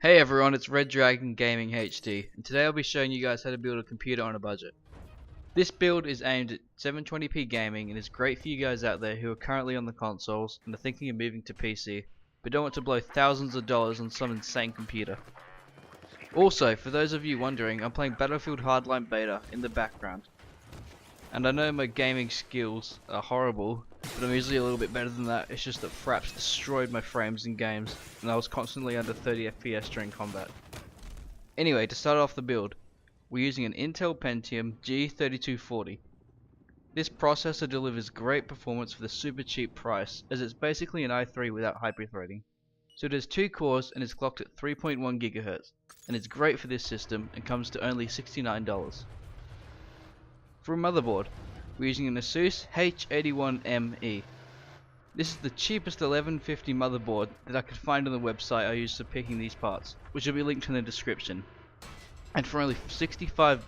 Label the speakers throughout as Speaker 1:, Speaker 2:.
Speaker 1: Hey everyone, it's Red Dragon Gaming HD, and today I'll be showing you guys how to build a computer on a budget. This build is aimed at 720p gaming and is great for you guys out there who are currently on the consoles and are thinking of moving to PC, but don't want to blow thousands of dollars on some insane computer. Also, for those of you wondering, I'm playing Battlefield Hardline Beta in the background. And I know my gaming skills are horrible, but I'm usually a little bit better than that. It's just that Fraps destroyed my frames in games, and I was constantly under 30 FPS during combat. Anyway, to start off the build, we're using an Intel Pentium G3240. This processor delivers great performance for the super cheap price, as it's basically an i3 without hyperthreading. So it has 2 cores and is clocked at 3.1 GHz, and it's great for this system and comes to only $69. For a motherboard, we're using an Asus H81ME. This is the cheapest 1150 motherboard that I could find on the website I used for picking these parts, which will be linked in the description. And for only $65,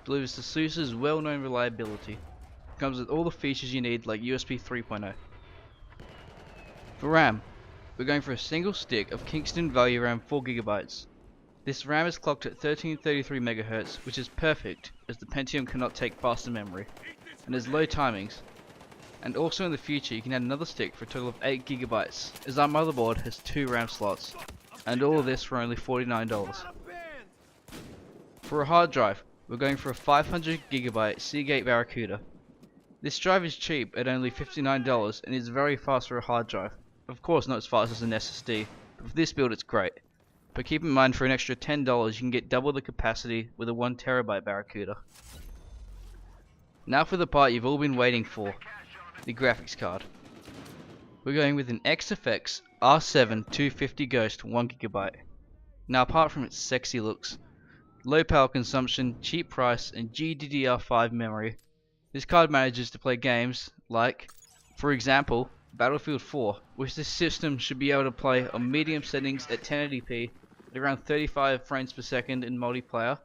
Speaker 1: delivers Asus's well-known reliability. It comes with all the features you need like USB 3.0. For RAM, we're going for a single stick of Kingston Value RAM 4GB. This RAM is clocked at 1333 MHz, which is perfect as the Pentium cannot take faster memory, and has low timings. And also in the future you can add another stick for a total of 8GB, as our motherboard has 2 RAM slots, and all of this for only $49. For a hard drive, we're going for a 500GB Seagate Barracuda. This drive is cheap at only $59 and is very fast for a hard drive. Of course not as fast as an SSD, but for this build it's great. But keep in mind, for an extra $10 you can get double the capacity with a 1TB Barracuda. Now for the part you've all been waiting for, the graphics card. We're going with an XFX R7 250 Ghost 1GB. Now apart from its sexy looks, low power consumption, cheap price and GDDR5 memory, this card manages to play games like, for example, Battlefield 4, which this system should be able to play on medium settings at 1080p at around 35 frames per second in multiplayer.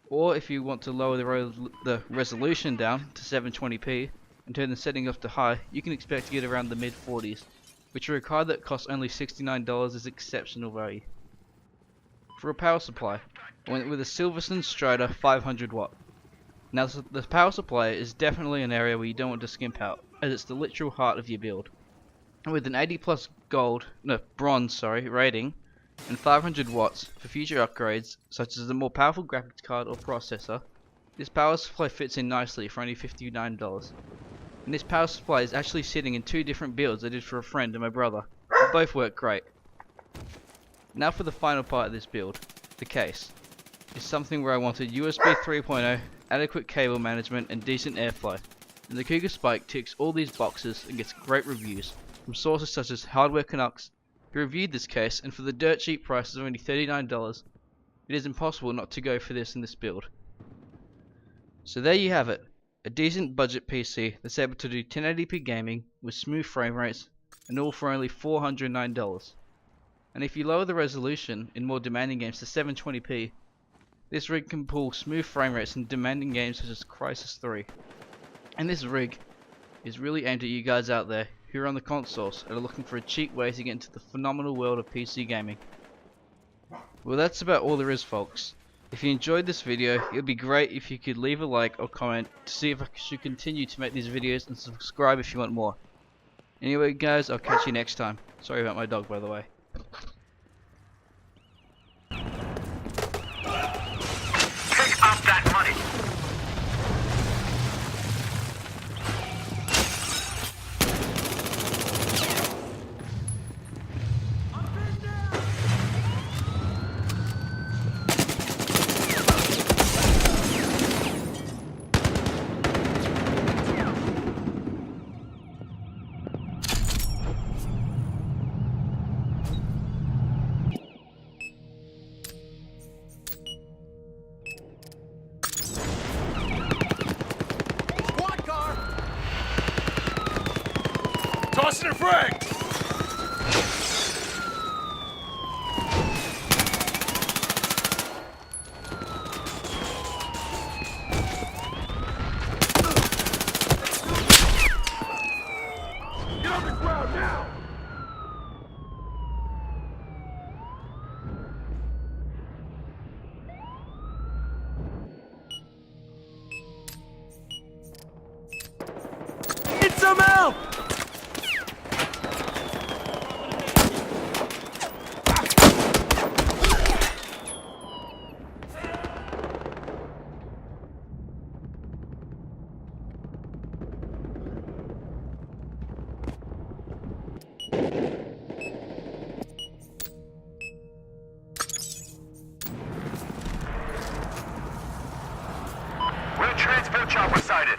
Speaker 1: Or if you want to lower the resolution down to 720p and turn the setting up to high, you can expect to get around the mid 40s, which for a card that costs only $69 is exceptional value. For a power supply, I went with a Silverson Strider 500 watt. Now the power supply is definitely an area where you don't want to skimp out, as it's the literal heart of your build. And with an 80 plus bronze rating and 500 watts for future upgrades such as a more powerful graphics card or processor, this power supply fits in nicely for only $59. And this power supply is actually sitting in 2 different builds I did for a friend and my brother. They both work great. Now for the final part of this build, the case. It's something where I wanted USB 3.0, adequate cable management and decent airflow. And the Cougar Spike ticks all these boxes and gets great reviews from sources such as Hardware Canucks, who reviewed this case, and for the dirt cheap price of only $39, it is impossible not to go for this in this build. So there you have it, a decent budget PC that's able to do 1080p gaming with smooth frame rates, and all for only $409. And if you lower the resolution in more demanding games to 720p, this rig can pull smooth frame rates in demanding games such as Crysis 3. And this rig is really aimed at you guys out there who are on the consoles and are looking for a cheap way to get into the phenomenal world of PC gaming. Well, that's about all there is, folks. If you enjoyed this video, it would be great if you could leave a like or comment to see if I should continue to make these videos, and subscribe if you want more. Anyway guys, I'll catch you next time. Sorry about my dog, by the way.
Speaker 2: Pick up that money. Tossing a frag! Get on the ground now!
Speaker 3: him out!
Speaker 2: Real transport chopper sighted.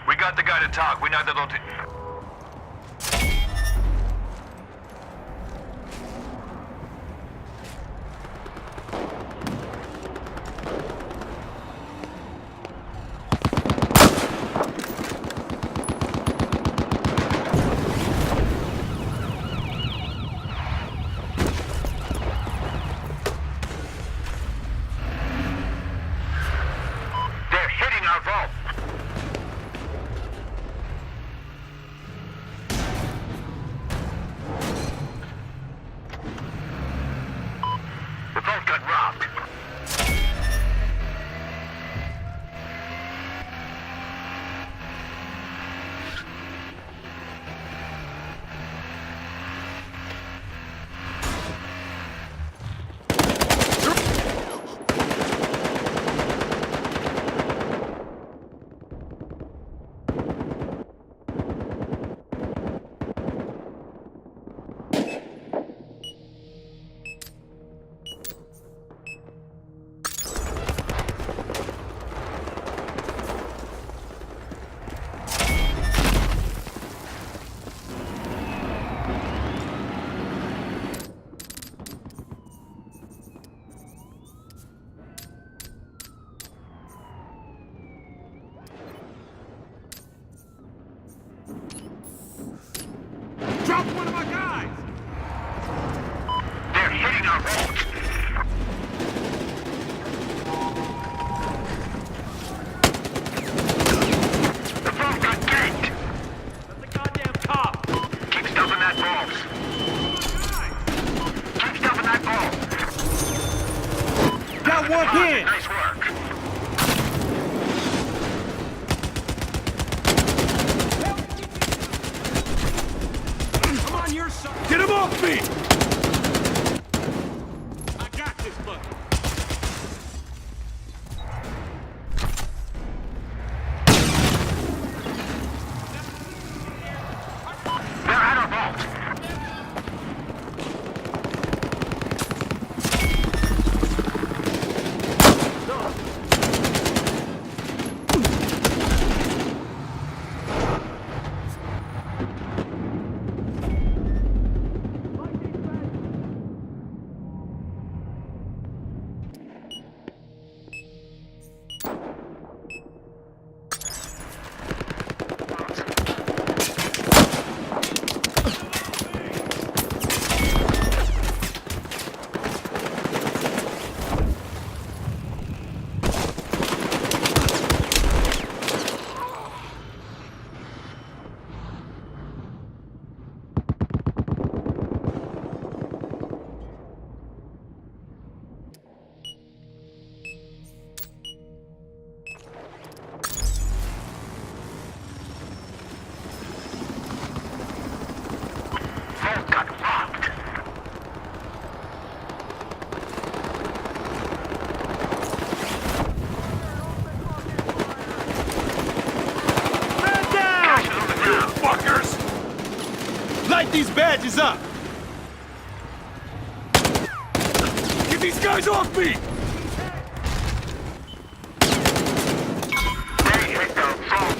Speaker 2: We got the guy to talk. We know that don't. They're hitting our vault. The vault got robbed.
Speaker 3: Drop one of my guys!
Speaker 2: They're hitting our vault. The vault got ganked.
Speaker 3: That's a goddamn cop!
Speaker 2: Keep stuffing that vault. Keep stuffing that vault.
Speaker 3: Got one here!
Speaker 2: Nice work.
Speaker 3: I'm on your side! Get him off me! I got this, look!
Speaker 2: They're at our vault. Vault got robbed.
Speaker 3: Light these badges up! Get these guys off me!
Speaker 2: They hit the vault.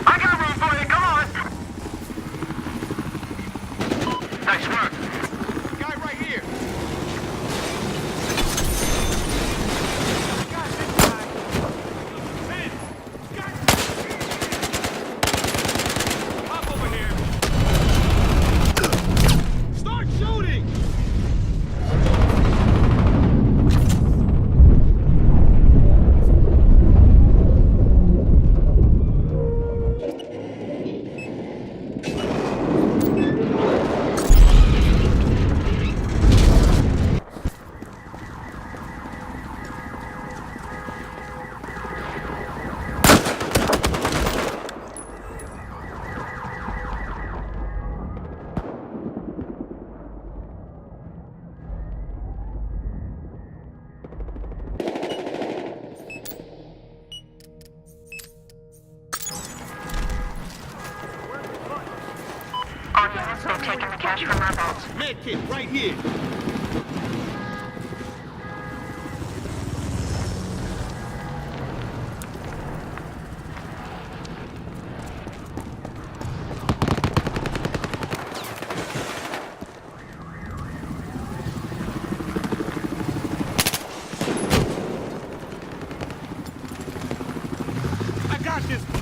Speaker 2: I got room for you, come on! Nice work.
Speaker 3: Guy right here! Hop over here! Start shooting!
Speaker 2: All units have taken the cash from our vaults.
Speaker 3: Medkit right here! I got this!